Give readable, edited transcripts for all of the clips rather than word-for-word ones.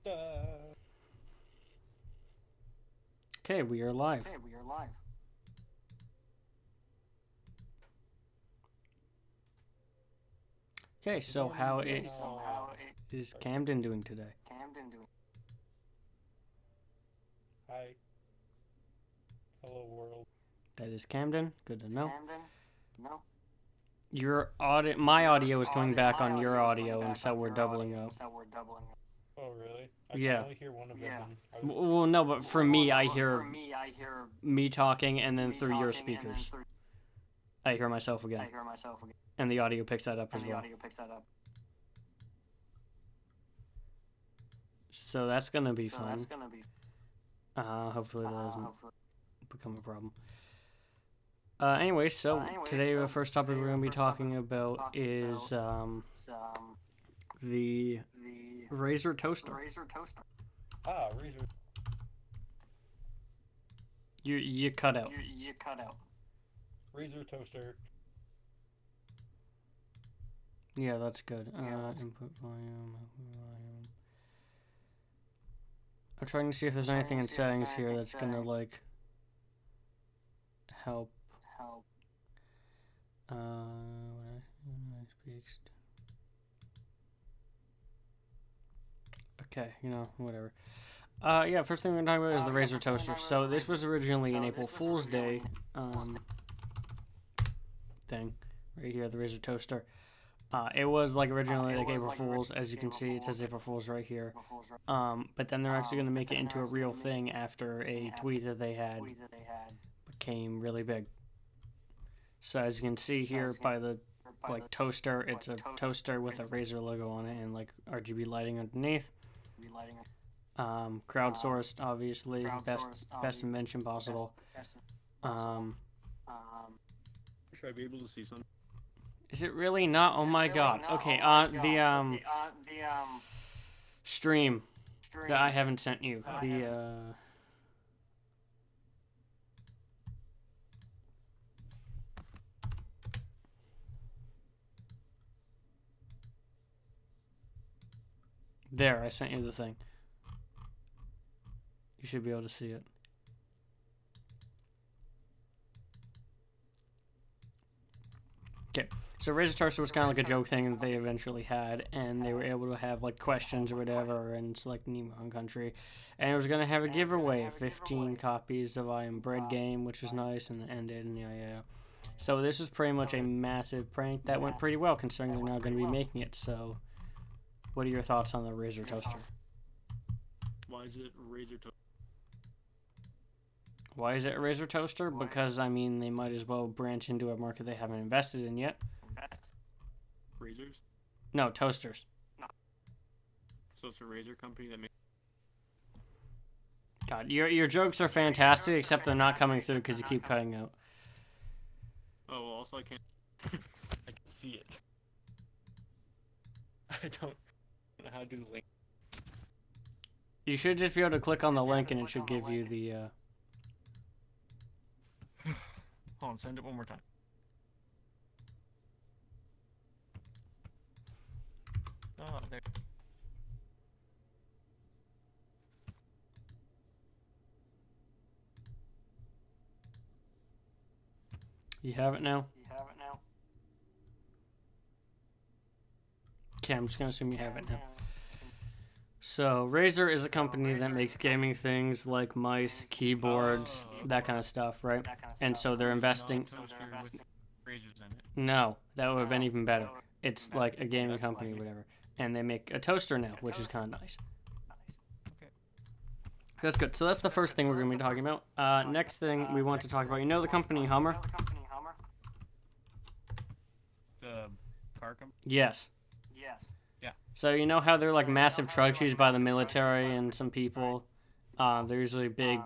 Okay, we are live. Okay, so is Camden doing today? Hi. Hello, world. That is Camden. Good to know. My audio is coming back on your audio, and so we're doubling up. Oh, really? I can Yeah. only hear one of them. Well, no, but for me, I hear me talking, and then through your speakers, I hear myself again, and the audio picks that up as well. So that's gonna be fun. Hopefully that doesn't become a problem. Anyway, so today the first topic we're going to be talking about is the Razer toaster. Razor. You cut out. Razor toaster. Yeah, that's good. Input volume. I'm trying to see if there's anything in settings here that's gonna like help. Okay, whatever. Yeah, first thing we're gonna talk about is the Razer toaster. So this was originally an April Fool's Day thing, right here, the Razer toaster. It was like originally like April Fool's, as you can see, it says April Fool's right here. But then they're actually gonna make it into a real thing after a tweet that they had became really big. So as you can see here by the toaster, it's a toaster with a Razer logo on it and like RGB lighting underneath. Crowdsourced, obviously, best invention possible. Should I be able to see something? Is it really not? Oh my god. Okay, the stream that I haven't sent you. There, I sent you the thing. You should be able to see it. Okay, so Razer Toaster was kind of like a joke thing that they eventually had, and they were able to have like questions or whatever and select Nemo Home Country, and it was going to have a giveaway of 15 copies of I Am Bread game, which was nice, and it ended, and yeah. So this was pretty much a massive prank that went pretty well, considering they're not going to be making it. So, what are your thoughts on the Razer Toaster? Why is it Razor toaster? Why is it a Razer toaster? Because, I mean, they might as well branch into a market they haven't invested in yet. Razors? No, toasters. So it's a Razer company that makes... God, your jokes are fantastic, except they're not coming through because you keep cutting out. Oh, well, also I can't... I can see it. I don't know how to do the link. You should just be able to click on the link and it should give you the... Hold on, send it one more time. Oh, there. You have it now? Okay, I'm just going to assume you have it now. So, Razer is a company that makes gaming things like mice, keyboards, that kind of stuff, right? And so they're investing... Toaster with razors in it. No, that would have been even better. It's like a gaming company or whatever. And they make a toaster now, which is kind of nice. Okay. That's good. So that's the first thing we're going to be talking about. Next thing we want to talk about, you know the company Hummer? The car company? Yes. Yeah. So you know how they're like massive trucks used by the military and some people? They're usually big,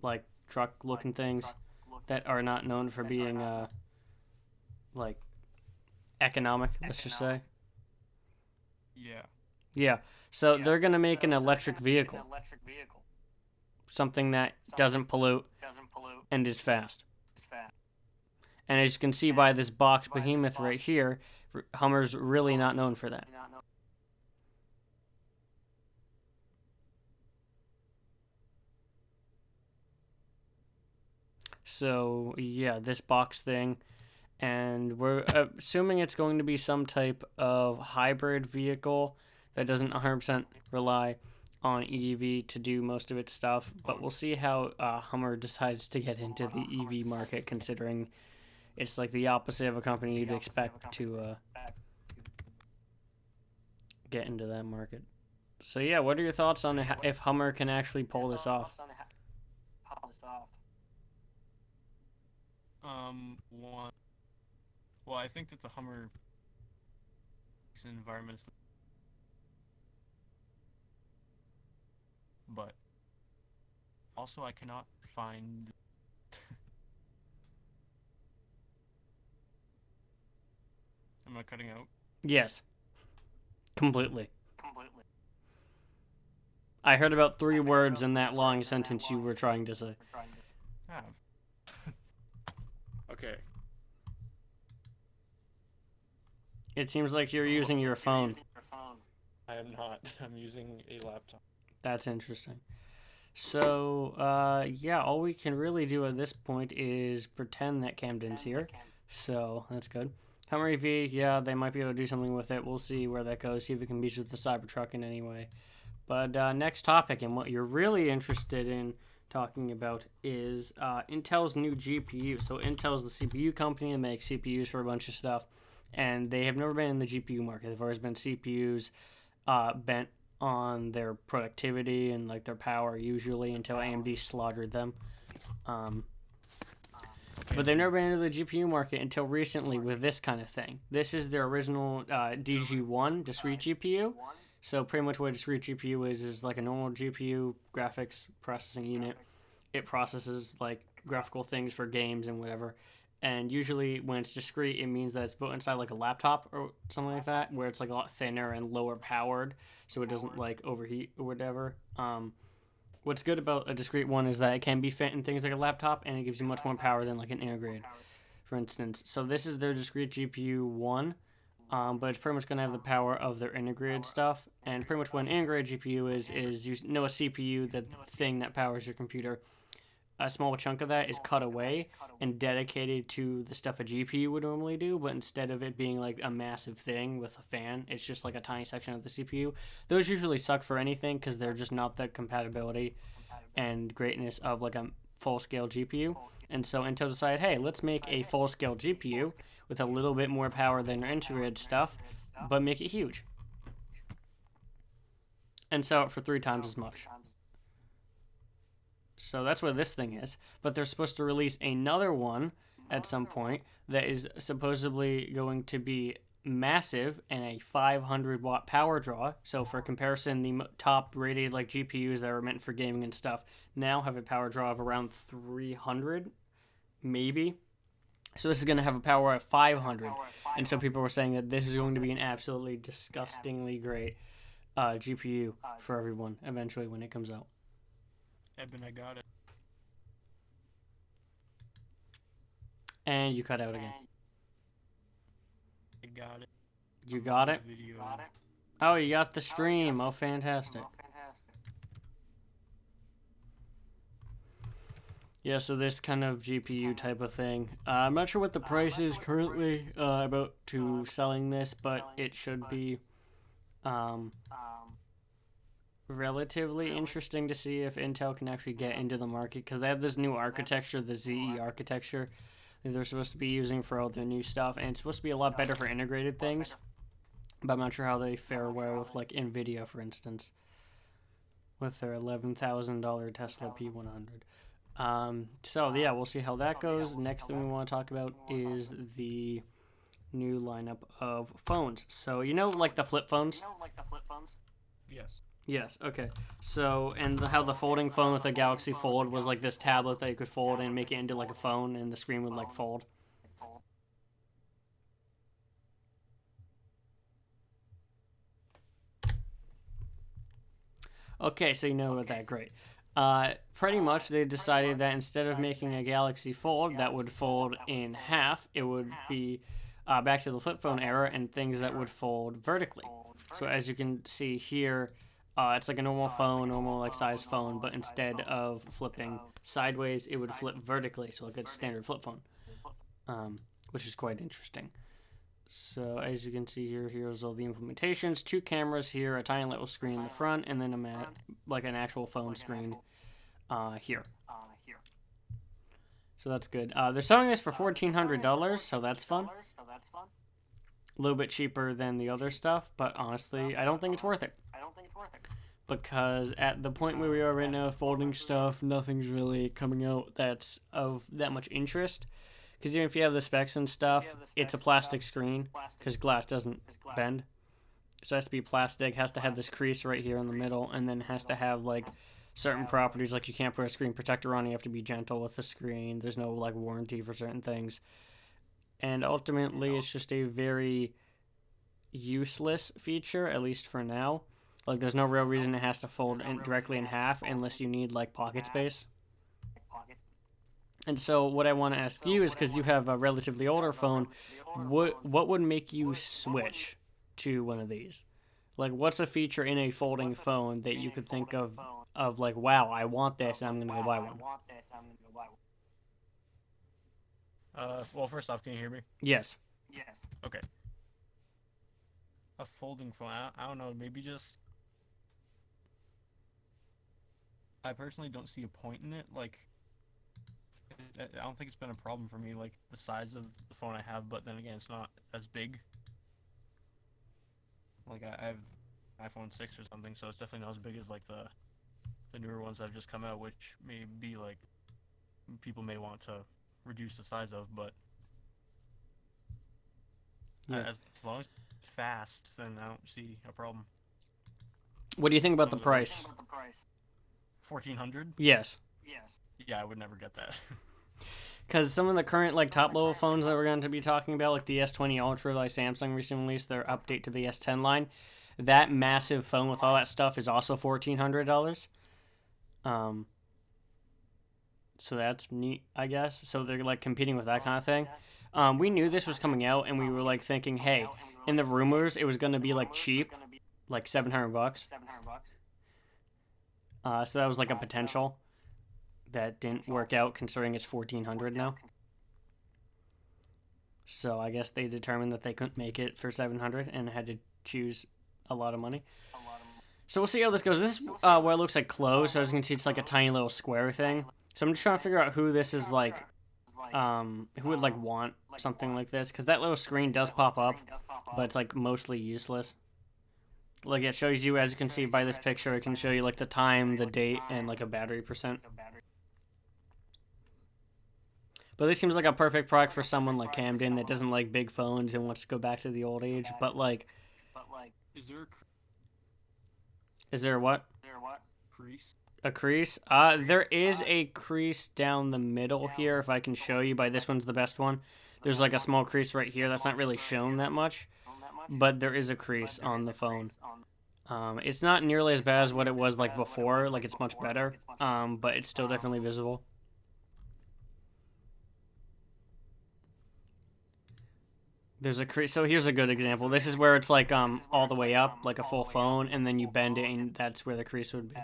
like, truck-looking things that are not known for being, like, economic, let's just say. Yeah. Yeah. So they're going to make an electric vehicle. Something that doesn't pollute and is fast. And as you can see by this box behemoth right here, Hummer's really not known for that. So yeah, this box thing, and we're assuming it's going to be some type of hybrid vehicle that doesn't 100% rely on EV to do most of its stuff. But we'll see how Hummer decides to get into the EV market, considering it's like the opposite of a company you'd expect to get into that market. So yeah, what are your thoughts on if Hummer can actually pull this off? One. Well, I think that the Hummer is an environmental, but also I cannot find. Am I cutting out? Yes, completely. I heard about 3 words in that long sentence you were trying to say. Have. Okay. It seems like you're using your phone. I am not. I'm using a laptop. That's interesting. So, yeah, all we can really do at this point is pretend that Camden's here. So, that's good. Hummer EV, yeah, they might be able to do something with it. We'll see where that goes, see if it can beat with the Cybertruck in any way. But next topic, and what you're really interested in talking about is Intel's new GPU. So Intel's the CPU company that makes CPUs for a bunch of stuff, and they have never been in the GPU market. They've always been CPUs bent on their productivity and like their power usually until AMD slaughtered them. But they've never been into the GPU market until recently with this kind of thing. This is their original DG1 discrete GPU. So pretty much what a discrete GPU is like a normal GPU graphics processing unit. It processes like graphical things for games and whatever. And usually when it's discrete, it means that it's built inside like a laptop or something like that, where it's like a lot thinner and lower powered, so it doesn't like overheat or whatever. What's good about a discrete one is that it can be fit in things like a laptop, and it gives you much more power than like an integrated, for instance. So this is their discrete GPU 1. But it's pretty much going to have the power of their integrated stuff. And pretty much what an integrated GPU is you know a CPU, the thing that powers your computer. A small chunk of that is cut away and dedicated to the stuff a GPU would normally do, but instead of it being like a massive thing with a fan, it's just like a tiny section of the CPU. Those usually suck for anything because they're just not the compatibility and greatness of like a full-scale GPU. And so Intel decided, hey, let's make a full-scale GPU with a little bit more power than our integrated stuff, but make it huge. And sell it for 3 times as much. So that's what this thing is. But they're supposed to release another one at some point that is supposedly going to be massive and a 500 watt power draw. So for comparison, the top rated like GPUs that are meant for gaming and stuff now have a power draw of around 300, maybe. So this is going to have a power of 500. And so people were saying that this is going to be an absolutely disgustingly great GPU for everyone eventually when it comes out. Eben, I got it. And you cut out again. I got it. You got it? Oh, you got the stream. Oh, fantastic. Yeah, so this kind of GPU type of thing. I'm not sure what the price is currently about to selling this, but it should be relatively interesting to see if Intel can actually get into the market, because they have this new architecture, the ZE architecture, that they're supposed to be using for all their new stuff, and it's supposed to be a lot better for integrated things, but I'm not sure how they fare well with like NVIDIA, for instance, with their $11,000 Tesla P100. So yeah, we'll see how that goes. Next thing we want to talk about is the new lineup of phones. So you know, like the flip phones? Yes. Yes, okay. So, and how the folding phone with the Galaxy Fold was like this tablet that you could fold and make it into like a phone, and the screen would like fold. Okay, so you know about that, great. Pretty much they decided that instead of making a Galaxy Fold that would fold in half, it would be back to the flip phone era and things that would fold vertically. So as you can see here, It's like a normal phone, normal like size phone, but instead of flipping sideways, it would flip vertically, so like a standard flip phone, which is quite interesting. So as you can see here, here's all the implementations. 2 cameras here, a tiny little screen in the front, and then like an actual phone screen here. So that's good. They're selling this for $1,400, so that's fun. A little bit cheaper than the other stuff, but honestly, I don't think it's worth it. Because at the point where we are right now, folding stuff, nothing's really coming out that's of that much interest. Because even if you have the specs and stuff, it's a plastic screen, because glass doesn't bend. So it has to be plastic, has to have this crease right here in the middle, and then has to have like certain properties, like you can't put a screen protector on, you have to be gentle with the screen, there's no like warranty for certain things. And ultimately, it's just a very useless feature, at least for now. Like, there's no real reason it has to fold directly in half unless you need, like, pocket space. And so what I want to ask you is, because you have a relatively older phone, what would make you switch to one of these? Like, what's a feature in a folding phone that you could think of like, wow, I want this, and I'm going to go buy one? Well, first off, can you hear me? Yes. Okay. A folding phone, I don't know, maybe just... I personally don't see a point in it, like... I don't think it's been a problem for me, like, the size of the phone I have, but then again, it's not as big. Like, I have iPhone 6 or something, so it's definitely not as big as, like, the newer ones that have just come out, which may be, like, people may want to reduce the size of, but... Yeah. As long as it's fast, then I don't see a problem. What do you think about the price? 1,400? Yes. Yeah, I would never get that. Because some of the current like top level phones that we're going to be talking about, like the S20 Ultra, like Samsung recently released their update to the S10 line, that massive phone with all that stuff is also $1,400. So that's neat, I guess. So they're like competing with that kind of thing. We knew this was coming out, and we were like thinking, hey, in the rumors, it was going to be like cheap, like $700. So that was like a potential that didn't work out, considering it's $1,400 now. So I guess they determined that they couldn't make it for $700 and had to choose a lot of money. So we'll see how this goes. This is what it looks like closed. So as you can see, it's like a tiny little square thing. So I'm just trying to figure out who this is like, who would like want something like this, because that little screen does pop up, but it's like mostly useless. Like it shows you, as you can see by this picture, it can show you like the time, the date, and like a battery percent. But this seems like a perfect product for someone like Camden that doesn't like big phones and wants to go back to the old age. But like, is there what? Crease? A crease? There is a crease down the middle here, if I can show you. By this one's the best one. There's like a small crease right here. That's not really shown that much, but there is a crease on the phone. It's not nearly as bad as what it was like before. Like, it's much better, but it's still definitely visible. There's a crease. So here's a good example. This is where it's like all the way up, like a full phone, and then you bend it, and that's where the crease would be.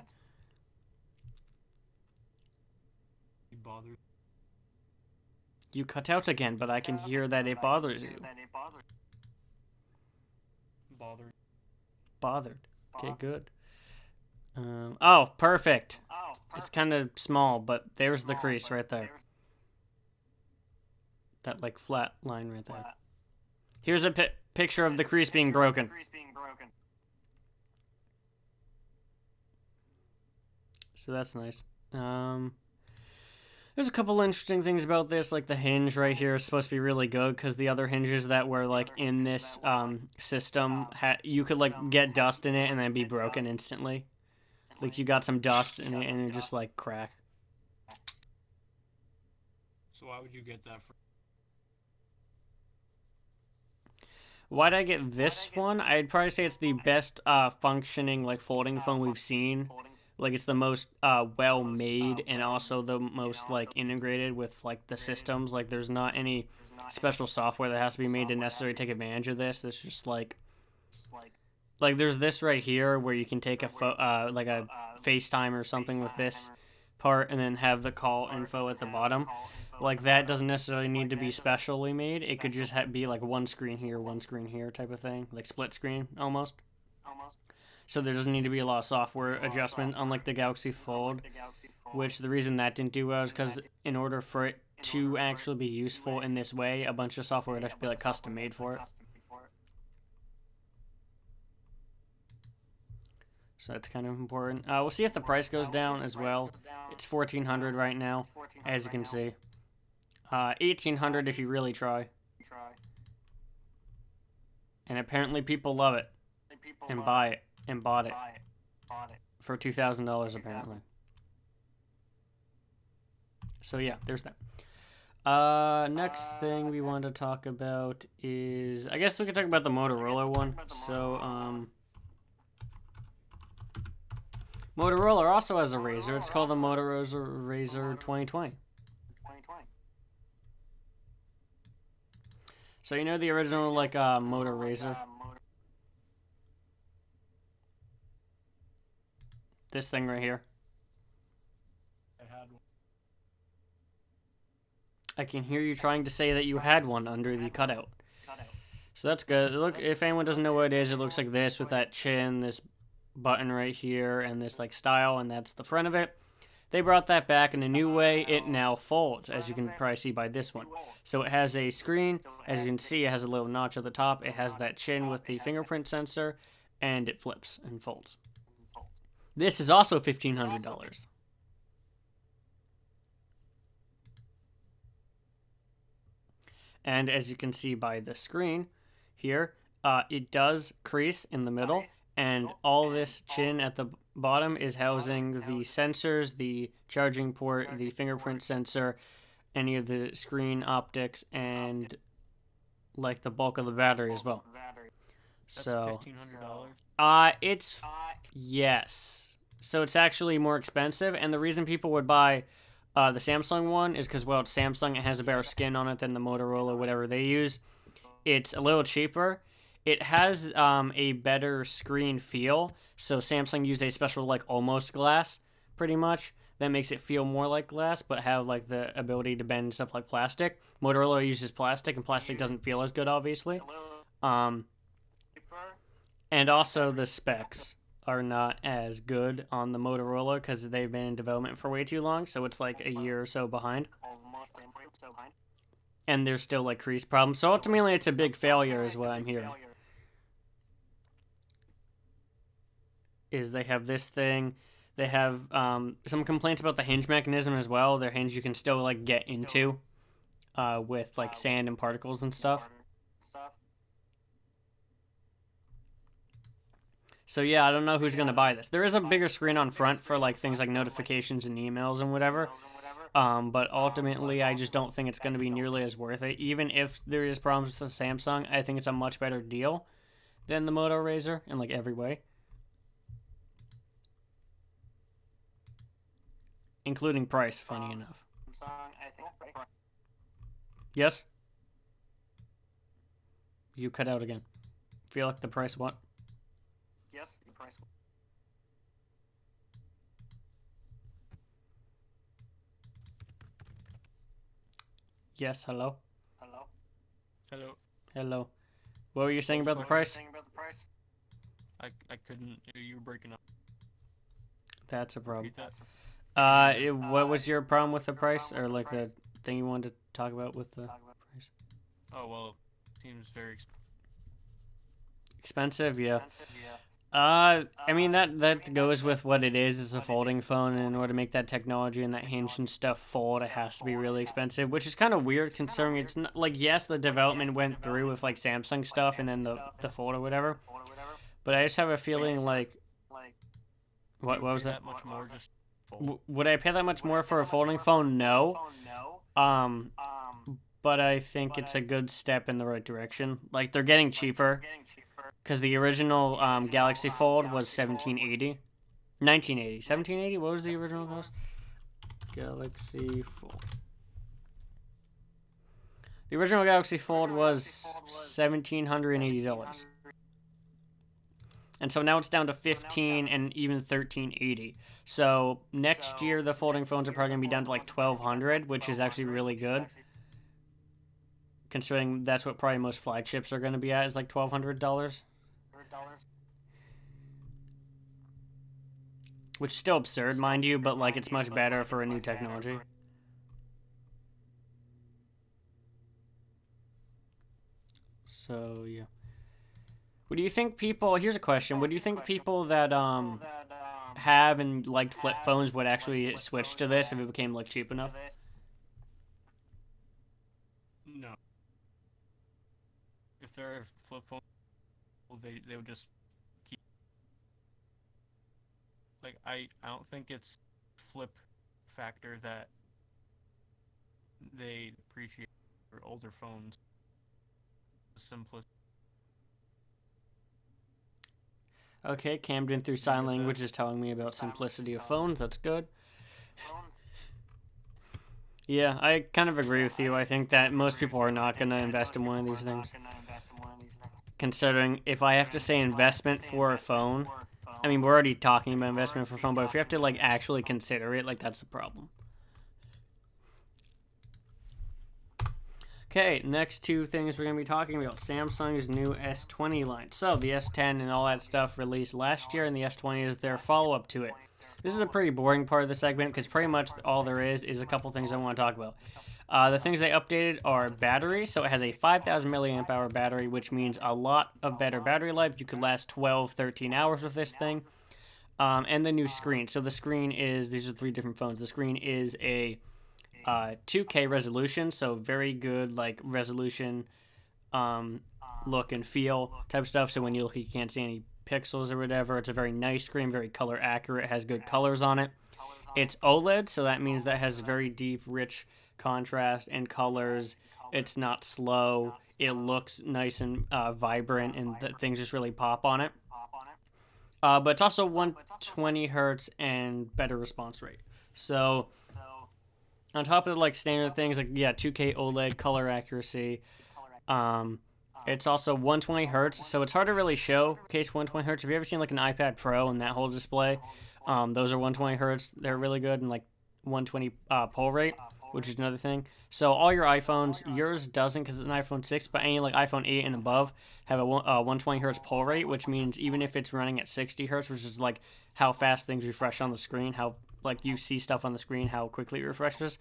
You cut out again, but I can hear that it bothers you. Bothered. Okay, good. Oh, perfect. It's kind of small, but there's the crease right there. That like flat line right there. Here's a picture of the crease being broken. So that's nice. There's a couple interesting things about this, like the hinge right here is supposed to be really good, because the other hinges that were like in this system, you could like get dust in it and then be broken instantly. Like you got some dust in it and it just like crack. So why would you get that for? Why'd I get this one? I'd probably say it's the best functioning like folding phone we've seen. Like it's the most well made, and also the most like integrated with like the systems. Like there's not any special software that has to be made to necessarily take advantage of this. It's just like Like, there's this right here where you can take a like a FaceTime or something with this part and then have the call info at the bottom. Like, that doesn't necessarily need to be specially made. It could just be like one screen here type of thing. Like split screen, almost. So there doesn't need to be a lot of software adjustment, unlike the Galaxy Fold, which the reason that didn't do well is because in order for it to actually be useful in this way, a bunch of software would have to be like custom made for it. So that's kind of important. We'll see if the price goes down as well. It's $1,400 right now, as you can see. $1,800 if you really try. And apparently people love it and buy it and bought it for $2,000 apparently. So yeah, there's that. Next thing we want to talk about is, I guess we could talk about the Motorola one. So Motorola also has a Razr. It's called the Motorola Razr 2020. So you know the original like Moto Razr? This thing right here. I can hear you trying to say that you had one under the cutout. So that's good. Look, if anyone doesn't know what it is, it looks like this with that chin, this button right here, and this like style, and that's the front of it. They brought that back in a new way. It now folds, as you can probably see by this one. So it has a screen. As you can see, it has a little notch at the top. It has that chin with the fingerprint sensor, and it flips and folds. This is also $1,500. And as you can see by the screen here, it does crease in the middle, and all this chin at the bottom is housing the sensors, the charging port, the fingerprint sensor, any of the screen optics, and like the bulk of the battery as well. So it's yes. So it's actually more expensive, and the reason people would buy the Samsung one is because, well, it's Samsung. It has a better skin on it than the Motorola, whatever they use. It's a little cheaper. It has a better screen feel. So Samsung used a special, like, almost glass, pretty much. That makes it feel more like glass, but have, like, the ability to bend stuff like plastic. Motorola uses plastic, and plastic doesn't feel as good, obviously. And also the specs are not as good on the Motorola because they've been in development for way too long, so it's like a year or so behind. And there's still like crease problems. So ultimately it's a big failure is what I'm hearing. Is they have this thing. They have some complaints about the hinge mechanism as well. Their hinge you can still like get into with like sand and particles and stuff. So yeah, I don't know who's going to buy this. There is a bigger screen on front for like things like notifications and emails and whatever. But ultimately, I just don't think it's going to be nearly as worth it. Even if there is problems with the Samsung, I think it's a much better deal than the Moto Razr in like every way. Including price, funny enough. Yes? You cut out again. Feel like the price what? Yes, the price. Yes, hello? Hello. Hello. What were you saying about the price? I couldn't. You were breaking up. That's a problem. Repeat that. What was your problem with the price? Or like the thing you wanted to talk about with the price? Oh, well, it seems very Expensive, yeah. I mean, that goes with what it is. It's a folding phone, and in order to make that technology and that hinge and stuff fold, it has to be really expensive, which is kind of weird considering it's not, like, yes, the development went through with, like, Samsung stuff and then the fold or whatever, but I just have a feeling, like, what was that? Much more just fold. Would I pay that much more for a folding phone? No. But I think it's a good step in the right direction. Like, they're getting cheaper. Because the original Galaxy Fold was $1,780. 1980. 1780? What was the original cost? Galaxy Fold. The original Galaxy Fold was $1,780. And so now it's down to 15 and even 1380. So next year the folding phones are probably going to be down to like 1200, which is actually really good. Considering that's what probably most flagships are going to be at, is like $1,200. Which is still absurd, mind you, but like it's much better for a new technology. So, yeah. What do you think people... Here's a question. What do you think people that have and liked flip phones would actually switch to this if it became like cheap enough? No. If they're flip phone, they would just keep. Like I don't think it's flip factor that they appreciate for older phones. The simplicity. Okay, Camden through sign language is telling me about simplicity of phones. That's good. Yeah, I kind of agree with you. I think that most people are not going to invest in one of these things. Considering if I have to say investment for a phone, I mean, we're already talking about investment for a phone, but if you have to like actually consider it, like that's the problem. Okay, next two things we're going to be talking about. Samsung's new S20 line. So, the S10 and all that stuff released last year, and the S20 is their follow-up to it. This is a pretty boring part of the segment, because pretty much all there is a couple things I want to talk about. The things they updated are battery. So, it has a 5,000 milliamp hour battery, which means a lot of better battery life. You could last 12, 13 hours with this thing. And the new screen. So, the screen is, these are three different phones. The screen is a 2K resolution, so very good like resolution look and feel type stuff. So when you look, you can't see any pixels or whatever. It's a very nice screen, very color accurate, has good colors on it. It's OLED, so that means that has very deep, rich contrast and colors. It's not slow. It looks nice and vibrant, and things just really pop on it. But it's also 120 hertz and better response rate. So on top of the like standard things like 2K OLED color accuracy, it's also 120 hertz, so it's hard to really showcase 120 hertz. Have you ever seen like an iPad Pro and that whole display? Those are 120 hertz. They're really good, and like 120 pull rate, which is another thing. So all your iPhones, yours doesn't because it's an iPhone 6, but any like iPhone 8 and above have a 120 hertz pull rate, which means even if it's running at 60 hertz, which is like how fast things refresh on the screen, how like you see stuff on the screen, how quickly it refreshes.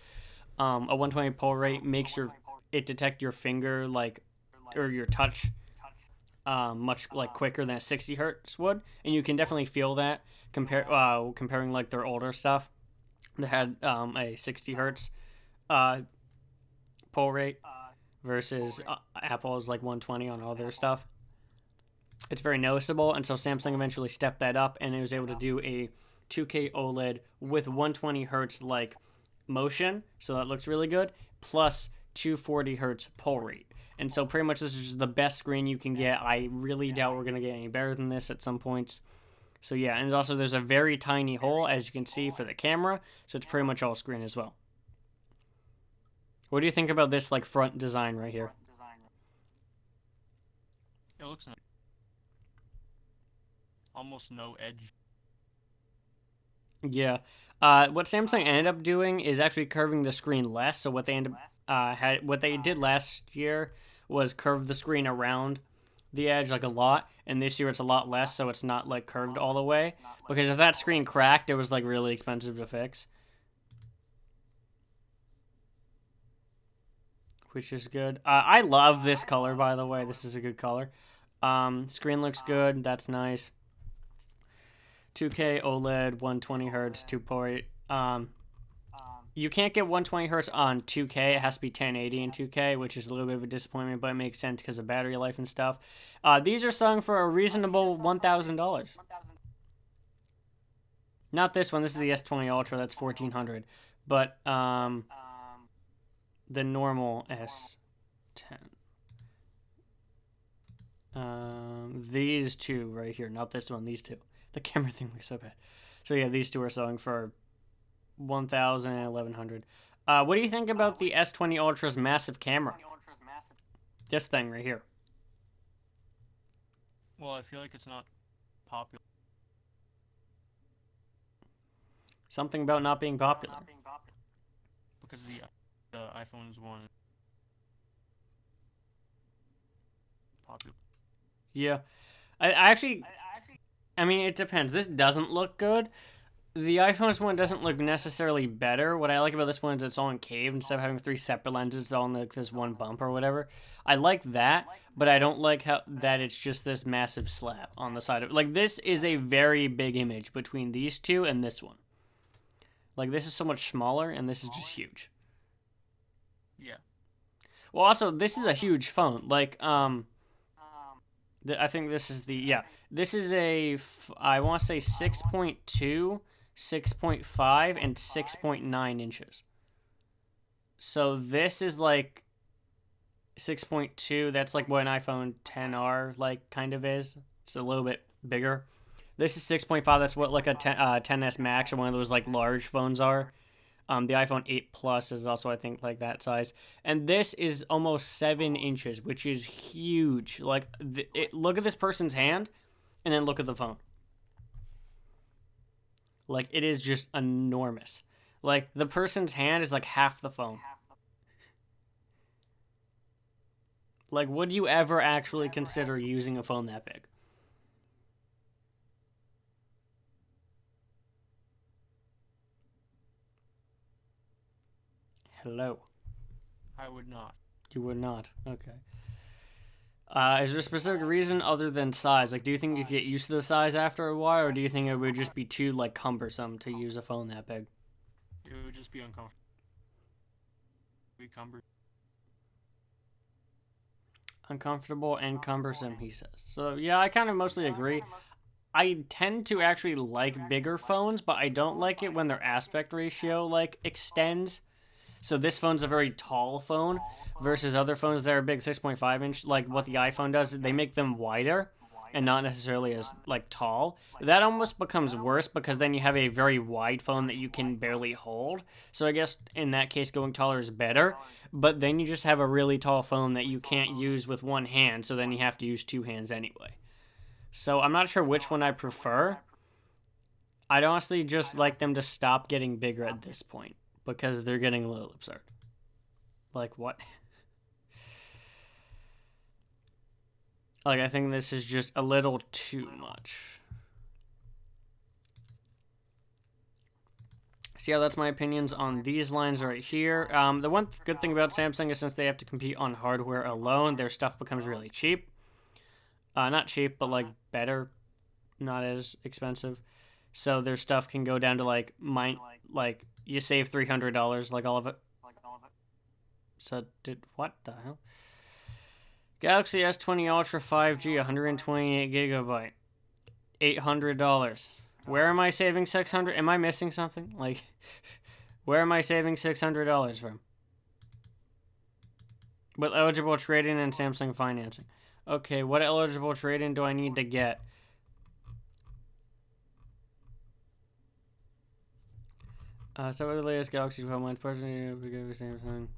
A 120 pull rate makes it detect your finger like or your touch much like quicker than a 60 hertz would, and you can definitely feel that comparing like their older stuff that had a 60 hertz pull rate versus Apple's like 120 on all their stuff. It's very noticeable, and so Samsung eventually stepped that up, and it was able to do a 2K OLED with 120 hertz like motion, so that looks really good, plus 240 hertz pull rate. And so pretty much this is just the best screen you can get. I really doubt we're going to get any better than this at some points. So yeah, and also there's a very tiny hole, as you can see, for the camera, so it's pretty much all screen as well. What do you think about this like front design right here? It looks nice. Almost no edge. Yeah. What Samsung ended up doing is actually curving the screen less. So what they did last year was curve the screen around the edge like a lot, and this year it's a lot less, so it's not like curved all the way. Because if that screen cracked, it was like really expensive to fix. Which is good. I love this color, by the way. This is a good color. Screen looks good. That's nice. 2K OLED, 120 hertz, 2.0. You can't get 120 hertz on 2K. It has to be 1080 in 2K, which is a little bit of a disappointment, but it makes sense because of battery life and stuff. These are selling for a reasonable $1,000. Not this one. This is the S20 Ultra. That's $1,400. But the normal S10. These two right here. Not this one. These two. The camera thing looks so bad. So yeah, these two are selling for $1,000 and $1,100. What do you think about the S20 Ultra's massive camera? This thing right here. Well, I feel like it's not popular. Something about not being popular. Because the iPhone's one popular. Yeah. I actually, I mean, it depends. This doesn't look good. The iPhone's one doesn't look necessarily better. What I like about this one is it's all concave instead of having three separate lenses. It's all in like this one bump or whatever. I like that, but I don't like how that it's just this massive slab on the side of it. Like this is a very big image between these two and this one. Like this is so much smaller and this is just huge. Yeah. Well, also this is a huge phone. Like I think this is the This is I want to say 6.2, 6.5, and 6.9 inches. So this is like 6.2. That's like what an iPhone 10R like kind of is. It's a little bit bigger. This is 6.5. That's what like a 10s Max or one of those like large phones are. The iPhone 8 Plus is also, I think, like that size. And this is almost 7 inches, which is huge. Like, look at this person's hand, and then look at the phone. Like, it is just enormous. Like, the person's hand is like half the phone. Like, would you ever actually consider using a phone that big? Hello. I would not. You would not. Okay. Is there a specific reason other than size? Like, do you think you get used to the size after a while, or do you think it would just be too, like, cumbersome to use a phone that big? It would just be uncomfortable. Uncomfortable and cumbersome, he says. So, yeah, I kind of mostly agree. I tend to actually like bigger phones, but I don't like it when their aspect ratio, like, extends. So this phone's a very tall phone versus other phones that are big 6.5 inch, like what the iPhone does. They make them wider and not necessarily as like tall. That almost becomes worse because then you have a very wide phone that you can barely hold. So I guess in that case going taller is better, but then you just have a really tall phone that you can't use with one hand, so then you have to use two hands anyway. So I'm not sure which one I prefer. I'd honestly just like them to stop getting bigger at this point, because they're getting a little absurd. Like, what? Like, I think this is just a little too much. So yeah, that's my opinions on these lines right here. The one good thing about Samsung is since they have to compete on hardware alone, their stuff becomes really cheap. Not cheap, but like better, not as expensive. So their stuff can go down to like you save $300, like all of it. So what the hell? Galaxy S20 Ultra 5G, 128 gigabyte, $800. Where am I saving $600? Am I missing something? Like, where am I saving $600 from? With eligible trade-in and Samsung financing. Okay, what eligible trade-in do I need to get? So what are the latest Galaxy 12 months personally Samsung?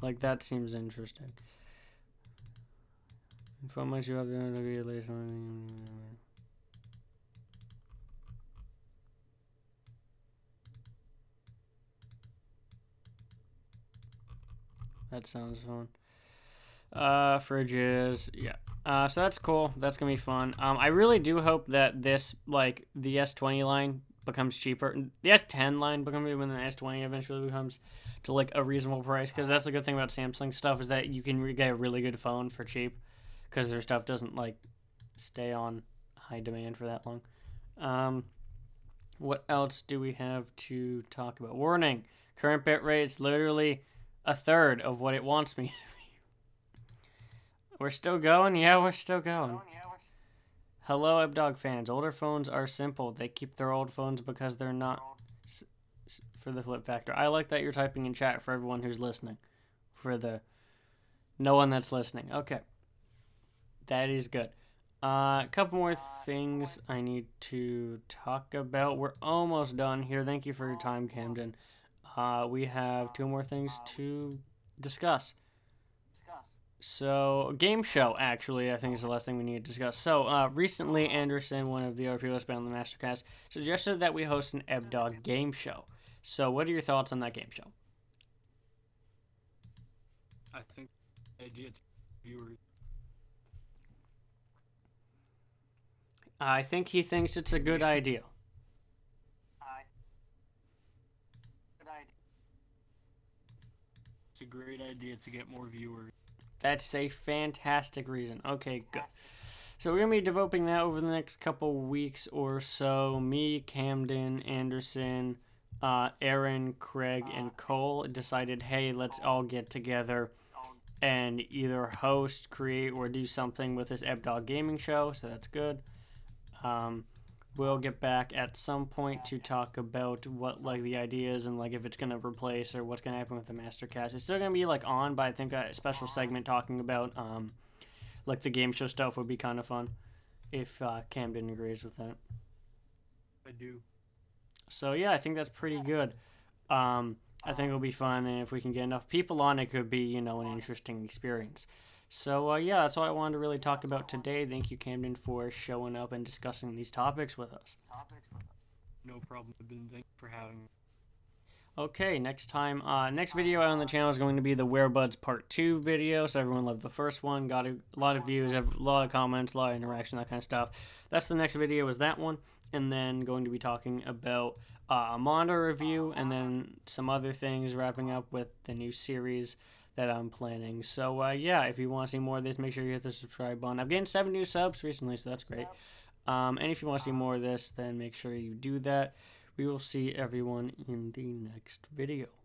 Like, that seems interesting. In 12 months you have the latest one. That sounds fun. Fridges, yeah. So that's cool. That's gonna be fun. I really do hope that this, like, the S20 line becomes cheaper. The S10 line becomes when the S20 eventually becomes to like a reasonable price, because that's the good thing about Samsung stuff is that you can get a really good phone for cheap because their stuff doesn't like stay on high demand for that long. What else do we have to talk about? Warning: current bitrate is literally a third of what it wants me to be. We're still going? Yeah, we're still going. Hello, Ebdog fans. Older phones are simple. They keep their old phones because they're not for the flip factor. I like that you're typing in chat for everyone who's listening. For the no one that's listening. Okay. That is good. A couple more things I need to talk about. We're almost done here. Thank you for your time, Camden. We have two more things to discuss. So, game show, actually, I think is the last thing we need to discuss. So, recently, Anderson, one of the other people that's been on the Mastercast, suggested that we host an Ebdog game show. So, what are your thoughts on that game show? I think the idea to viewers. I think he thinks it's a good idea. It's a great idea to get more viewers. That's a fantastic reason. Okay, good. So we're going to be developing that over the next couple weeks or so. Me, Camden, Anderson, Aaron, Craig, and Cole decided, hey, let's all get together and either host, create, or do something with this Ebdog gaming show. So that's good. We'll get back at some point to talk about what like the ideas and like if it's gonna replace or what's gonna happen with the Mastercast. It's still gonna be like on, but I think a special segment talking about like the game show stuff would be kind of fun if Camden agrees with that. I do. So yeah, I think that's pretty good. I think it'll be fun, and if we can get enough people on, it could be an interesting experience. So yeah, that's all I wanted to really talk about today. Thank you, Camden, for showing up and discussing these topics with us. No problem. Thank you for having me. Okay, next video on the channel is going to be the Werebuds Part 2 video. So everyone loved the first one, got a lot of views, a lot of comments, a lot of interaction, that kind of stuff. That's the next video, is that one. And then going to be talking about a monitor review and then some other things, wrapping up with the new series that I'm planning. So yeah, if you want to see more of this, make sure you hit the subscribe button. I've gained 7 new subs recently, so that's great. And if you want to see more of this, then make sure you do that. We will see everyone in the next video.